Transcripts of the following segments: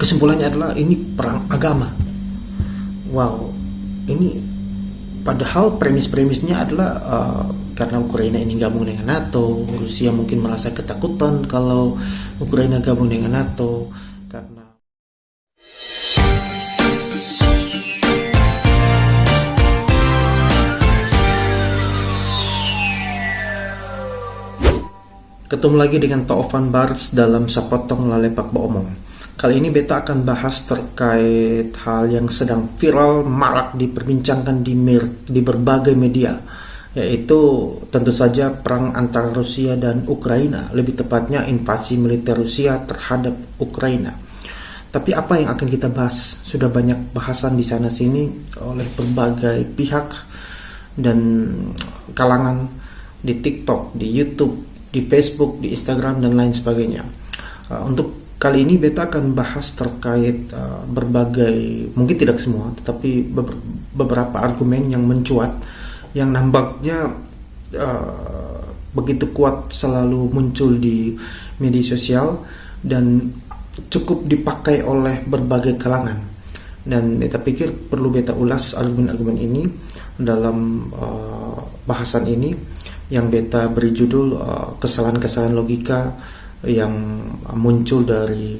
kesimpulannya adalah ini perang agama. Wow, ini padahal premis-premisnya adalah karena Ukraina ini gabung dengan NATO, Rusia mungkin merasa ketakutan kalau Ukraina gabung dengan NATO karena ketemu lagi dengan Taufan Bars dalam Sapotong Lalepak Omong. Kali ini beta akan bahas terkait hal yang sedang viral, marak diperbincangkan di berbagai media, yaitu tentu saja perang antara Rusia dan Ukraina, lebih tepatnya invasi militer Rusia terhadap Ukraina. Tapi apa yang akan kita bahas? Sudah banyak bahasan di sana sini oleh berbagai pihak dan kalangan di TikTok, di YouTube, di Facebook, di Instagram, dan lain sebagainya. Untuk kali ini beta akan bahas terkait berbagai, mungkin tidak semua, tetapi beberapa argumen yang mencuat, yang nampaknya begitu kuat selalu muncul di media sosial dan cukup dipakai oleh berbagai kalangan. Dan beta pikir perlu beta ulas argumen-argumen ini dalam bahasan ini yang beta beri judul kesalahan-kesalahan logika yang muncul dari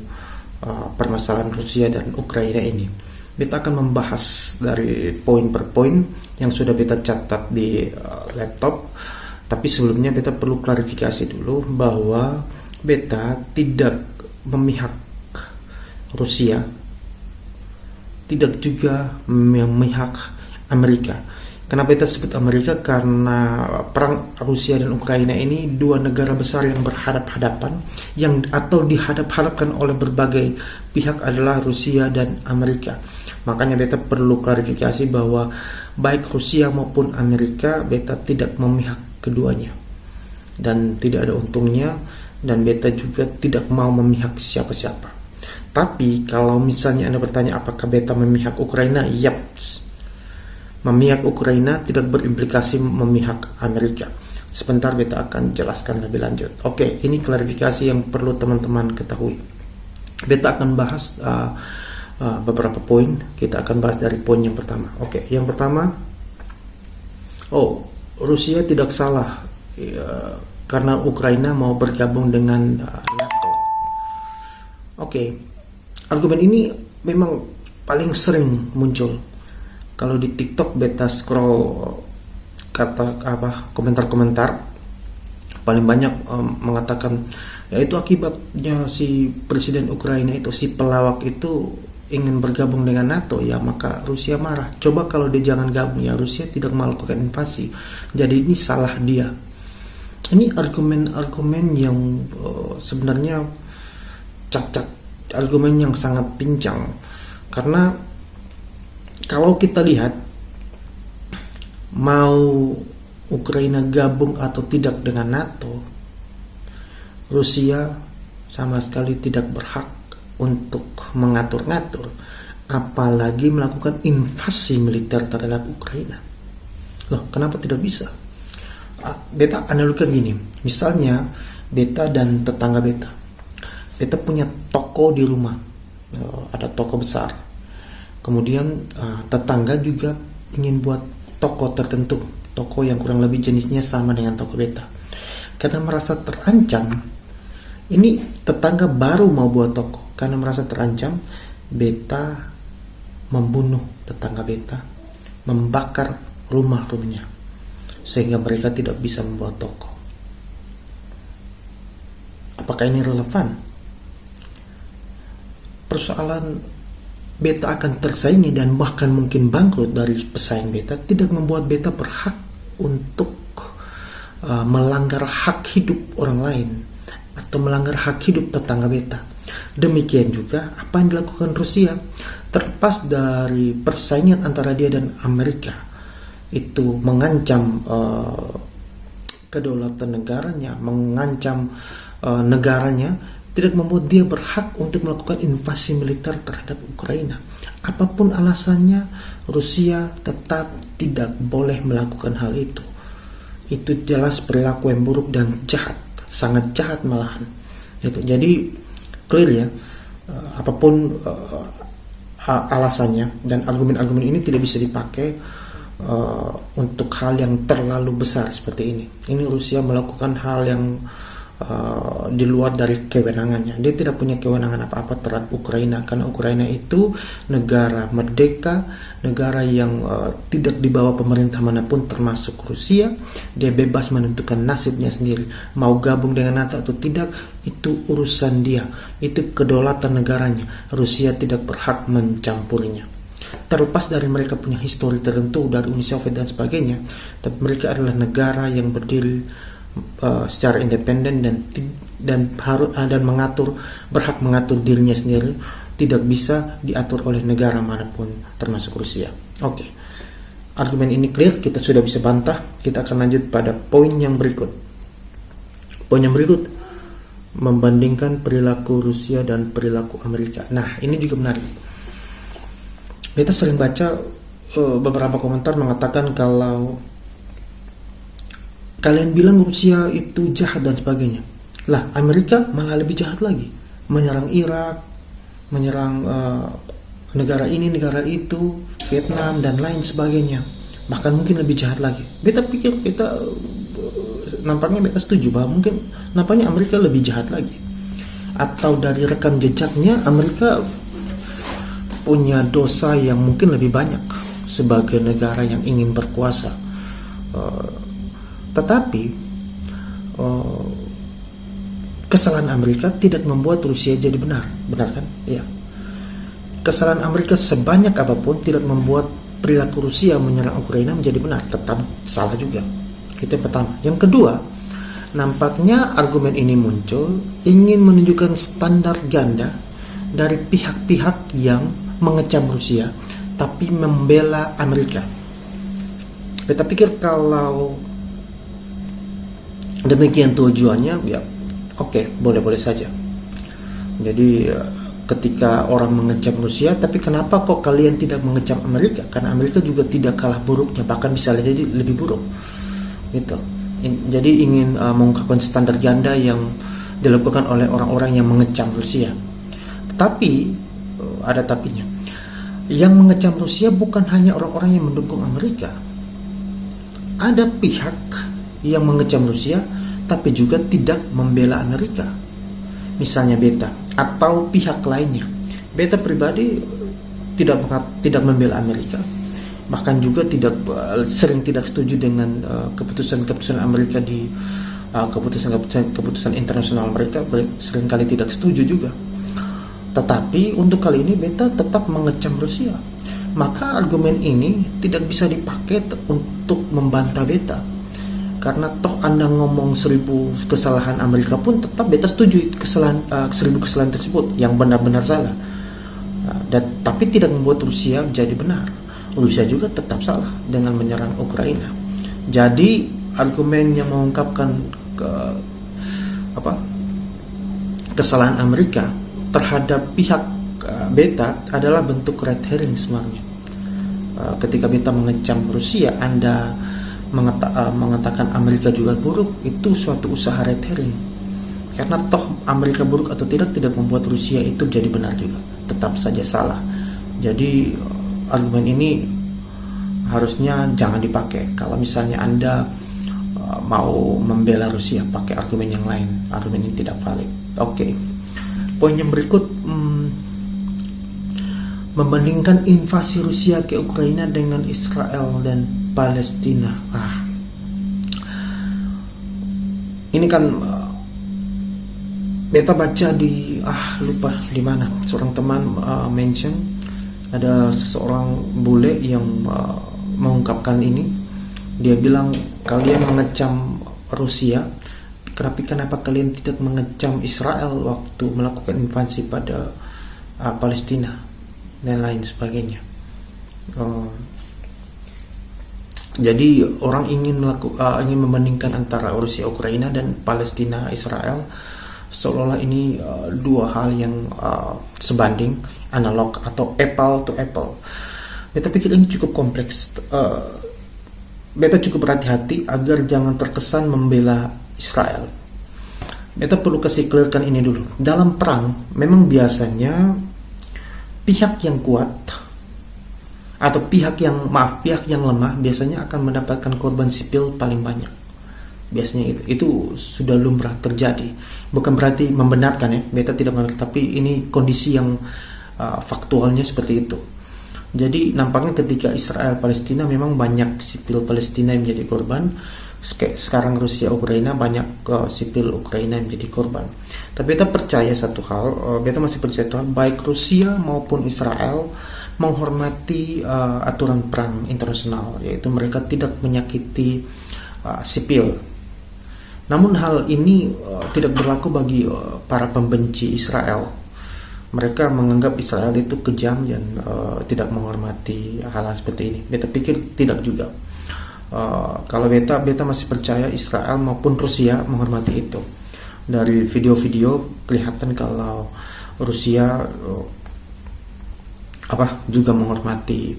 permasalahan Rusia dan Ukraina ini. Beta akan membahas dari poin per poin yang sudah beta catat di laptop. Tapi sebelumnya beta perlu klarifikasi dulu bahwa beta tidak memihak Rusia, tidak juga memihak Amerika. Kenapa kita sebut Amerika? Karena perang Rusia dan Ukraina ini dua negara besar yang berhadap-hadapan, atau dihadap-hadapkan oleh berbagai pihak adalah Rusia dan Amerika. Makanya beta perlu klarifikasi bahwa baik Rusia maupun Amerika, beta tidak memihak keduanya dan tidak ada untungnya, dan beta juga tidak mau memihak siapa-siapa. Tapi kalau misalnya Anda bertanya apakah beta memihak Ukraina, yap. Memihak Ukraina tidak berimplikasi memihak Amerika. Sebentar beta akan jelaskan lebih lanjut. Oke, ini klarifikasi yang perlu teman-teman ketahui. Beta akan bahas beberapa poin. Kita akan bahas dari poin yang pertama. Oke, yang pertama, Rusia tidak salah karena Ukraina mau bergabung dengan NATO. Oke, argumen ini memang paling sering muncul. Kalau di TikTok beta scroll komentar-komentar, paling banyak mengatakan yaitu akibatnya si presiden Ukraina itu, si pelawak itu ingin bergabung dengan NATO, ya maka Rusia marah. Coba kalau dia jangan gabung, ya Rusia tidak melakukan invasi. Jadi ini salah dia. Ini argumen-argumen yang sebenarnya cacat, argumen yang sangat pincang. Karena kalau kita lihat mau Ukraina gabung atau tidak dengan NATO, Rusia sama sekali tidak berhak untuk mengatur-ngatur, apalagi melakukan invasi militer terhadap Ukraina. Loh, kenapa tidak bisa? Beta analogikan gini, misalnya beta dan tetangga beta punya toko di rumah, ada toko besar. Kemudian tetangga juga ingin buat toko tertentu, toko yang kurang lebih jenisnya sama dengan toko beta. Karena merasa terancam, ini tetangga baru mau buat toko. Karena merasa terancam, beta membunuh tetangga beta, membakar rumahnya, sehingga mereka tidak bisa membuat toko. Apakah ini relevan? Persoalan beta akan tersaingi dan bahkan mungkin bangkrut dari pesaing beta tidak membuat beta berhak untuk melanggar hak hidup orang lain atau melanggar hak hidup tetangga beta. Demikian juga apa yang dilakukan Rusia, terlepas dari persaingan antara dia dan Amerika, itu mengancam kedaulatan negaranya, mengancam negaranya, tidak membuat dia berhak untuk melakukan invasi militer terhadap Ukraina. Apapun alasannya, Rusia tetap tidak boleh melakukan hal itu. Itu jelas perilaku yang buruk dan jahat, sangat jahat malahan. Jadi clear ya, apapun alasannya, dan argumen-argumen ini tidak bisa dipakai untuk hal yang terlalu besar seperti ini. Ini Rusia melakukan hal yang di luar dari kewenangannya. Dia tidak punya kewenangan apa-apa terhadap Ukraina, karena Ukraina itu negara merdeka, negara yang tidak dibawa pemerintah manapun termasuk Rusia. Dia bebas menentukan nasibnya sendiri, mau gabung dengan NATO atau tidak, itu urusan dia, itu kedaulatan negaranya. Rusia tidak berhak mencampurinya. Terlepas dari mereka punya histori tertentu dari Uni Soviet dan sebagainya, tapi mereka adalah negara yang berdiri secara independen dan berhak mengatur dirinya sendiri, tidak bisa diatur oleh negara manapun termasuk Rusia. Oke. Argumen ini clear, kita sudah bisa bantah. Kita akan lanjut pada poin yang berikut. Poin yang berikut, membandingkan perilaku Rusia dan perilaku Amerika. Nah, ini juga menarik. Kita sering baca beberapa komentar mengatakan kalau kalian bilang Rusia itu jahat dan sebagainya. Lah, Amerika malah lebih jahat lagi. Menyerang Irak, menyerang negara ini, negara itu, Vietnam, dan lain sebagainya. Bahkan mungkin lebih jahat lagi. Beta pikir, nampaknya beta setuju bahwa mungkin nampaknya Amerika lebih jahat lagi. Atau dari rekam jejaknya, Amerika punya dosa yang mungkin lebih banyak sebagai negara yang ingin berkuasa. Tetapi kesalahan Amerika tidak membuat Rusia jadi benar kan? Ya. Kesalahan Amerika sebanyak apapun tidak membuat perilaku Rusia menyerang Ukraina menjadi benar, tetap salah juga. Itu yang pertama. Yang kedua, nampaknya argumen ini muncul ingin menunjukkan standar ganda dari pihak-pihak yang mengecam Rusia tapi membela Amerika. Kita pikir kalau demikian tujuannya, ya oke, boleh-boleh saja. Jadi ketika orang mengecam Rusia, tapi kenapa kok kalian tidak mengecam Amerika? Karena Amerika juga tidak kalah buruknya, bahkan bisa jadi lebih buruk. Gitu. Jadi ingin mengungkapkan standar ganda yang dilakukan oleh orang-orang yang mengecam Rusia. Tetapi ada tapinya. Yang mengecam Rusia bukan hanya orang-orang yang mendukung Amerika. Ada pihak yang mengecam Rusia tapi juga tidak membela Amerika, misalnya Beta atau pihak lainnya. Beta pribadi tidak membela Amerika, bahkan juga sering tidak setuju dengan keputusan Amerika di keputusan internasional mereka, seringkali tidak setuju juga. Tetapi untuk kali ini Beta tetap mengecam Rusia. Maka argumen ini tidak bisa dipakai untuk membantah Beta. Karena toh Anda ngomong 1000 kesalahan Amerika pun tetap Beta setuju 1000 kesalahan tersebut yang benar-benar salah. Tapi tidak membuat Rusia jadi benar. Rusia juga tetap salah dengan menyerang Ukraina. Jadi argumen yang mengungkapkan kesalahan Amerika terhadap pihak Beta adalah bentuk red herring sebenarnya. Ketika Beta mengecam Rusia, Anda mengatakan Amerika juga buruk, itu suatu usaha red herring. Karena toh Amerika buruk atau tidak membuat Rusia itu jadi benar juga, tetap saja salah. Jadi argumen ini harusnya jangan dipakai. Kalau misalnya Anda mau membela Rusia, pakai argumen yang lain. Argumen ini tidak valid. Oke. Poin yang berikut, membandingkan invasi Rusia ke Ukraina dengan Israel dan Palestina. Ini kan Beta baca di lupa di mana, seorang teman mention ada seseorang bule yang mengungkapkan ini. Dia bilang, kalian mengecam Rusia, kenapa kalian tidak mengecam Israel waktu melakukan invasi pada Palestina dan lain sebagainya. Jadi orang ingin membandingkan antara Rusia Ukraina dan Palestina Israel, seolah-olah ini dua hal yang sebanding, analog atau apple to apple. Beta pikir ini cukup kompleks. Beta cukup berhati-hati agar jangan terkesan membela Israel. Beta perlu kasih clearkan ini dulu. Dalam perang, memang biasanya pihak yang kuat atau pihak yang lemah biasanya akan mendapatkan korban sipil paling banyak. Biasanya itu sudah lumrah terjadi. Bukan berarti membenarkan ya, beta tidak mengatakan, tapi ini kondisi yang faktualnya seperti itu. Jadi nampaknya ketika Israel Palestina memang banyak sipil Palestina yang menjadi korban. Sekarang Rusia Ukraina banyak sipil Ukraina yang menjadi korban. Tapi beta percaya satu hal, beta masih percaya satu hal, baik Rusia maupun Israel menghormati aturan perang internasional, yaitu mereka tidak menyakiti sipil. Namun hal ini tidak berlaku bagi para pembenci Israel. Mereka menganggap Israel itu kejam dan tidak menghormati hal-hal seperti ini. Beta pikir tidak juga. Kalau beta masih percaya Israel maupun Rusia menghormati itu. Dari video-video kelihatan kalau Rusia juga menghormati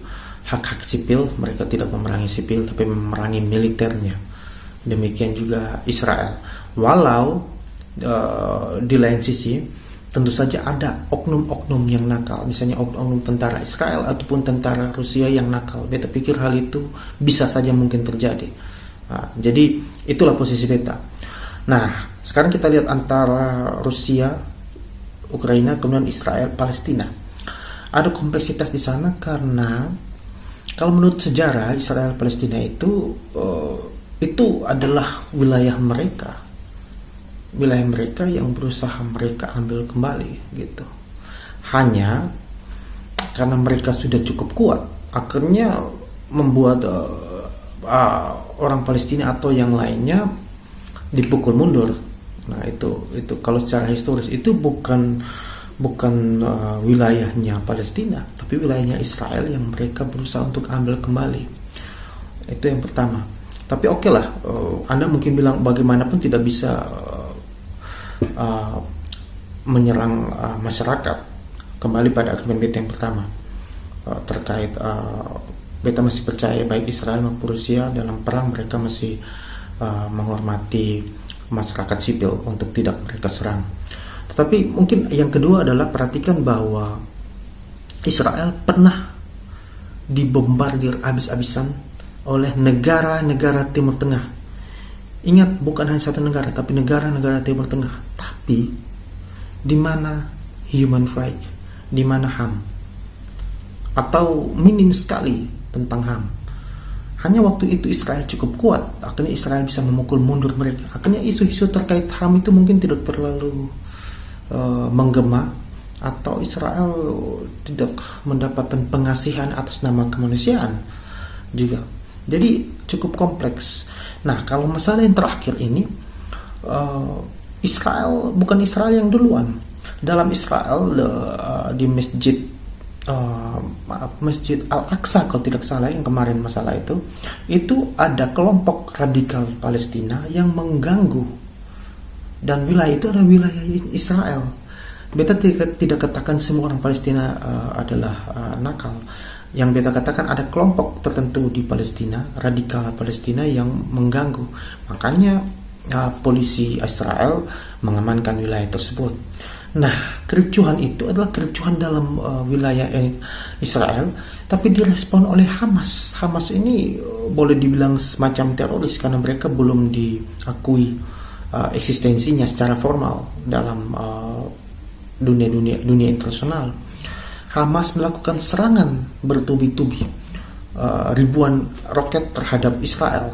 hak-hak sipil. Mereka tidak memerangi sipil tapi memerangi militernya. Demikian juga Israel. Walau di lain sisi tentu saja ada oknum-oknum yang nakal, misalnya oknum tentara Israel ataupun tentara Rusia yang nakal. Beta pikir hal itu bisa saja mungkin terjadi. Jadi itulah posisi beta. Nah, sekarang kita lihat antara Rusia, Ukraina, kemudian Israel, Palestina. Ada kompleksitas di sana karena kalau menurut sejarah Israel Palestina itu adalah wilayah mereka yang berusaha mereka ambil kembali gitu. Hanya karena mereka sudah cukup kuat, akhirnya membuat orang Palestina atau yang lainnya dipukul mundur. Nah itu kalau secara historis itu bukan wilayahnya Palestina, tapi wilayahnya Israel yang mereka berusaha untuk ambil kembali. Itu yang pertama. Tapi oke lah, Anda mungkin bilang bagaimanapun tidak bisa menyerang masyarakat. Kembali pada argumen beta yang pertama terkait beta masih percaya baik Israel maupun Rusia dalam perang mereka masih menghormati masyarakat sipil untuk tidak mereka serang. Tetapi mungkin yang kedua adalah perhatikan bahwa Israel pernah dibombardir habis-habisan oleh negara-negara Timur Tengah. Ingat, bukan hanya satu negara, tapi negara-negara Timur Tengah. Tapi di mana human rights, di mana HAM, atau minim sekali tentang HAM. Hanya waktu itu Israel cukup kuat, akhirnya Israel bisa memukul mundur mereka. Akhirnya isu-isu terkait HAM itu mungkin tidak terlalu menggema, atau Israel tidak mendapatkan pengasihan atas nama kemanusiaan juga. Jadi cukup kompleks. Nah, kalau masalah yang terakhir ini, bukan Israel yang duluan. Dalam Israel di Masjid Al-Aqsa kalau tidak salah yang kemarin masalah itu ada kelompok radikal Palestina yang mengganggu, dan wilayah itu adalah wilayah Israel. Beta tidak katakan semua orang Palestina adalah nakal. Yang beta katakan ada kelompok tertentu di Palestina, radikal Palestina yang mengganggu. Makanya polisi Israel mengamankan wilayah tersebut. Nah, kericuhan itu adalah kericuhan dalam wilayah Israel, tapi direspon oleh Hamas. Hamas ini boleh dibilang semacam teroris karena mereka belum diakui eksistensinya secara formal dalam dunia internasional. Hamas melakukan serangan bertubi-tubi, ribuan roket terhadap Israel,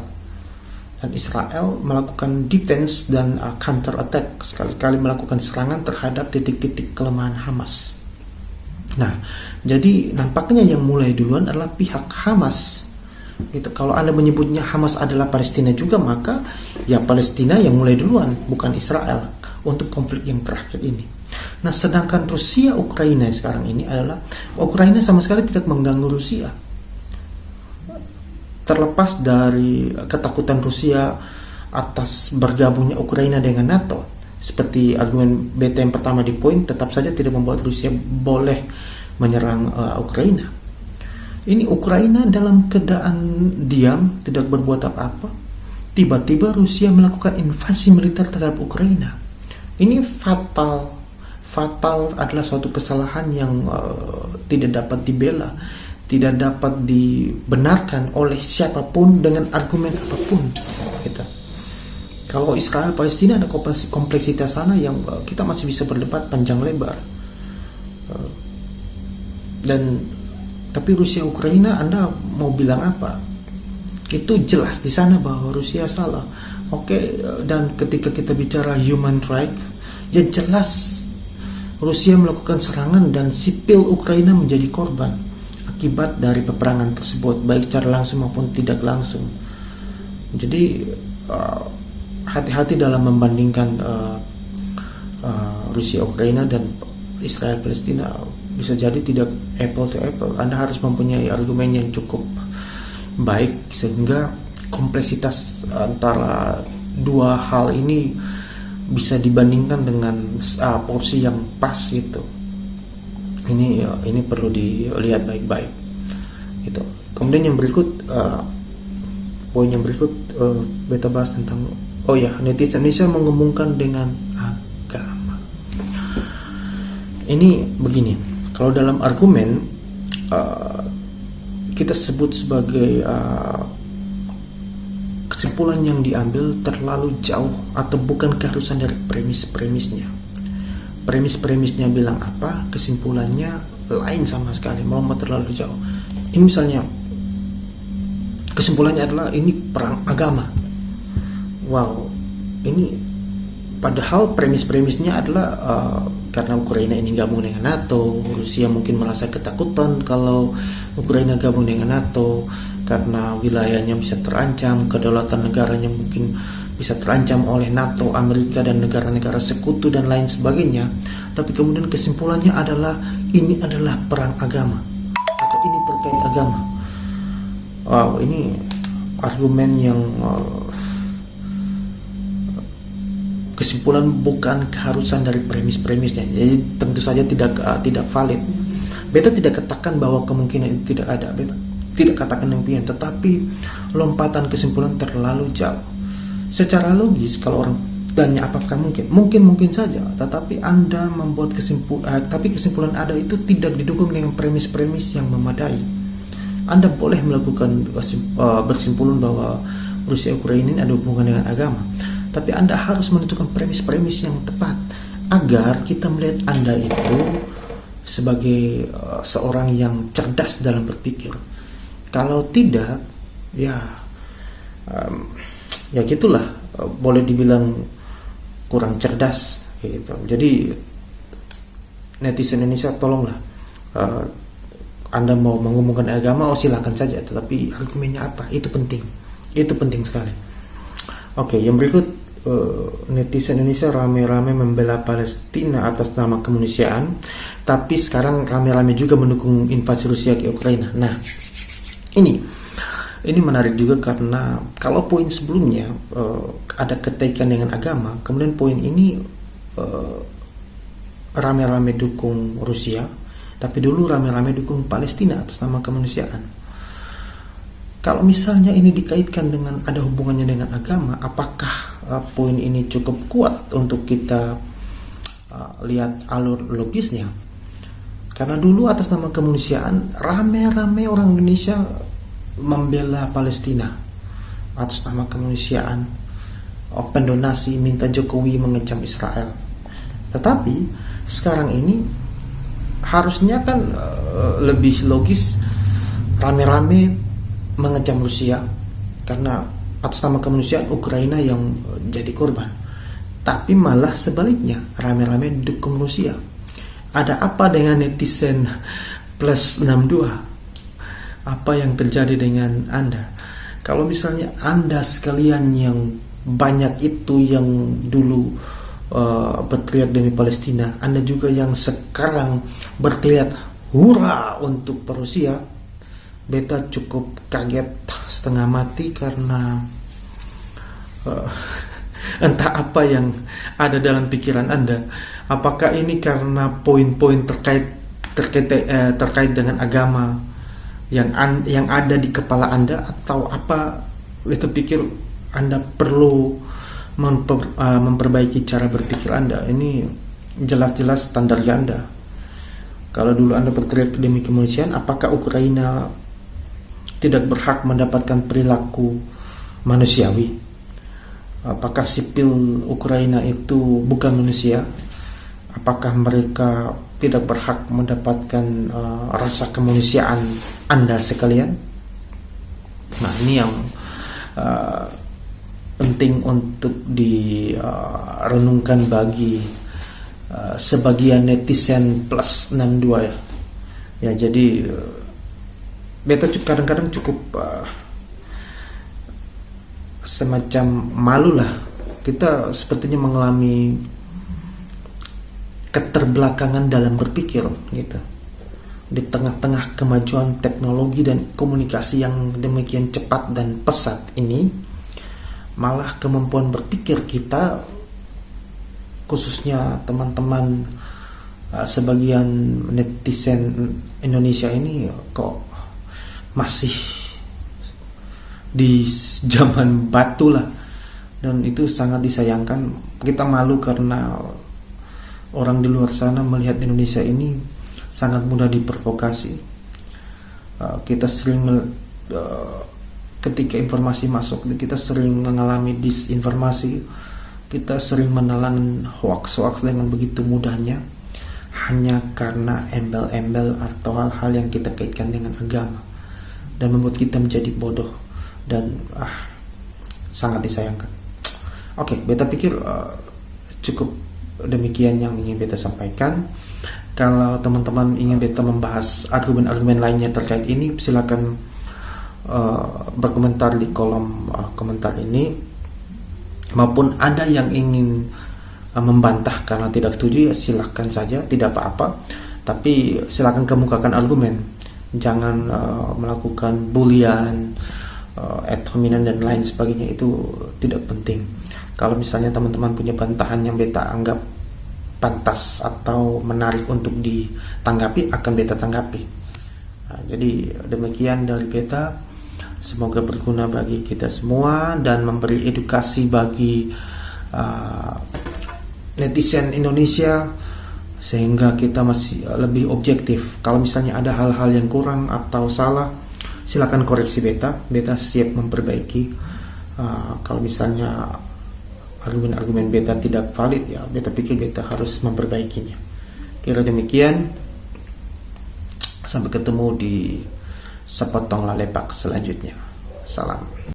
dan Israel melakukan defense dan counter attack, sekali-kali melakukan serangan terhadap titik-titik kelemahan Hamas. Nah, jadi nampaknya yang mulai duluan adalah pihak Hamas. Gitu. Kalau Anda menyebutnya Hamas adalah Palestina juga, maka ya Palestina yang mulai duluan, bukan Israel untuk konflik yang terakhir ini. Nah, sedangkan Rusia Ukraina sekarang ini adalah Ukraina sama sekali tidak mengganggu Rusia. Terlepas dari ketakutan Rusia atas bergabungnya Ukraina dengan NATO, seperti argumen beta yang pertama di poin, tetap saja tidak membuat Rusia boleh menyerang Ukraina. Ini Ukraina dalam keadaan diam, tidak berbuat apa-apa. Tiba-tiba Rusia melakukan invasi militer terhadap Ukraina. Ini fatal adalah suatu kesalahan yang tidak dapat dibela, tidak dapat dibenarkan oleh siapapun dengan argumen apapun. Gitu. Kalau Israel Palestina ada kompleksitas sana yang kita masih bisa berdebat panjang lebar. Tapi Rusia Ukraina, Anda mau bilang apa? Itu jelas di sana bahwa Rusia salah. Oke, dan ketika kita bicara human right, ya jelas Rusia melakukan serangan dan sipil Ukraina menjadi korban akibat dari peperangan tersebut, baik secara langsung maupun tidak langsung. Jadi hati-hati dalam membandingkan Rusia Ukraina dan Israel Palestina. Bisa jadi tidak apple to apple. Anda harus mempunyai argumen yang cukup baik sehingga kompleksitas antara dua hal ini bisa dibandingkan dengan porsi yang pas gitu. Ini perlu dilihat baik-baik gitu. Kemudian yang berikut, poin yang berikut, beta bahas tentang netizen Indonesia mengumumkan dengan agama. Ini begini, kalau dalam argumen kita sebut sebagai kesimpulan yang diambil terlalu jauh atau bukan keharusan dari premis-premisnya. Premis-premisnya bilang apa, kesimpulannya lain sama sekali, melompat terlalu jauh. Ini misalnya kesimpulannya adalah ini perang agama. Wow, ini padahal premis-premisnya adalah karena Ukraina ini gabung dengan NATO, Rusia mungkin merasa ketakutan kalau Ukraina gabung dengan NATO karena wilayahnya bisa terancam, kedaulatan negaranya mungkin bisa terancam oleh NATO, Amerika dan negara-negara sekutu dan lain sebagainya. Tapi kemudian kesimpulannya adalah ini adalah perang agama atau ini terkait agama. Wow, ini argumen yang kesimpulan bukan keharusan dari premis-premisnya. Jadi tentu saja tidak valid. Beta tidak katakan bahwa kemungkinan itu tidak ada. Beta tidak katakan demikian, tetapi lompatan kesimpulan terlalu jauh. Secara logis kalau orang tanya apakah mungkin saja, tetapi Anda membuat kesimpulan ada itu tidak didukung dengan premis-premis yang memadai. Anda boleh melakukan bersimpulan bahwa Rusia Ukraina ini ada hubungan dengan agama, tapi Anda harus menentukan premis-premis yang tepat agar kita melihat Anda itu sebagai seorang yang cerdas dalam berpikir. Kalau tidak, ya gitulah, boleh dibilang kurang cerdas gitu. Jadi netizen Indonesia, tolonglah, Anda mau mengumumkan agama, silakan saja, tetapi argumennya apa? Itu penting sekali. Oke, yang berikut, netizen Indonesia rame-rame membela Palestina atas nama kemanusiaan, tapi sekarang rame-rame juga mendukung invasi Rusia ke Ukraina. Nah, ini menarik juga karena kalau poin sebelumnya ada keterkaitan dengan agama, kemudian poin ini rame-rame dukung Rusia, tapi dulu rame-rame dukung Palestina atas nama kemanusiaan. Kalau misalnya ini dikaitkan dengan ada hubungannya dengan agama, apakah poin ini cukup kuat untuk kita lihat alur logisnya? Karena dulu atas nama kemanusiaan rame-rame orang Indonesia membela Palestina atas nama kemanusiaan, open donasi, minta Jokowi mengecam Israel. Tetapi sekarang ini harusnya kan lebih logis, rame-rame mengecam Rusia karena atas nama kemanusiaan Ukraina yang jadi korban. Tapi malah sebaliknya, rame-rame dukung Rusia. Ada apa dengan netizen plus 62? Apa yang terjadi dengan Anda? Kalau misalnya Anda sekalian yang banyak itu yang dulu berteriak demi Palestina, Anda juga yang sekarang berteriak hura untuk Rusia, beta cukup kaget setengah mati karena entah apa yang ada dalam pikiran Anda. Apakah ini karena poin-poin terkait dengan agama yang ada di kepala Anda, atau apa? Beta pikir Anda perlu memperbaiki cara berpikir Anda. Ini jelas-jelas standar Anda. Kalau dulu Anda berteriak demi kemanusiaan, apakah Ukraina tidak berhak mendapatkan perilaku manusiawi? Apakah sipil Ukraina itu bukan manusia? Apakah mereka tidak berhak mendapatkan rasa kemanusiaan Anda sekalian? Nah, ini yang penting untuk direnungkan bagi sebagian netizen plus 62 ya. Ya, jadi beta kadang-kadang cukup semacam malu lah. Kita sepertinya mengalami keterbelakangan dalam berpikir gitu. Di tengah-tengah kemajuan teknologi dan komunikasi yang demikian cepat dan pesat ini, malah kemampuan berpikir kita, khususnya teman-teman sebagian netizen Indonesia ini, kok masih di zaman batu lah. Dan itu sangat disayangkan. Kita malu karena orang di luar sana melihat Indonesia ini sangat mudah diprovokasi. Kita sering ketika informasi masuk, kita sering mengalami disinformasi. Kita sering menelan hoax dengan begitu mudahnya, hanya karena embel-embel atau hal-hal yang kita kaitkan dengan agama, dan membuat kita menjadi bodoh. Dan sangat disayangkan. Oke, beta pikir cukup demikian yang ingin beta sampaikan. Kalau teman-teman ingin beta membahas argumen-argumen lainnya terkait ini, silakan berkomentar di kolom komentar ini. Maupun ada yang ingin membantah karena tidak setuju, ya silakan saja, tidak apa-apa. Tapi silakan kemukakan argumen. Jangan melakukan bulian, ad hominem dan lain sebagainya. Itu tidak penting. Kalau misalnya teman-teman punya bantahan yang beta anggap pantas atau menarik untuk ditanggapi, akan beta tanggapi. Nah, jadi demikian dari beta. Semoga berguna bagi kita semua dan memberi edukasi bagi netizen Indonesia, sehingga kita masih lebih objektif. Kalau misalnya ada hal-hal yang kurang atau salah, silakan koreksi beta. Beta siap memperbaiki. Kalau misalnya argumen-argumen beta tidak valid, ya beta pikir beta harus memperbaikinya. Kira demikian. Sampai ketemu di sepotong lalepak selanjutnya. Salam.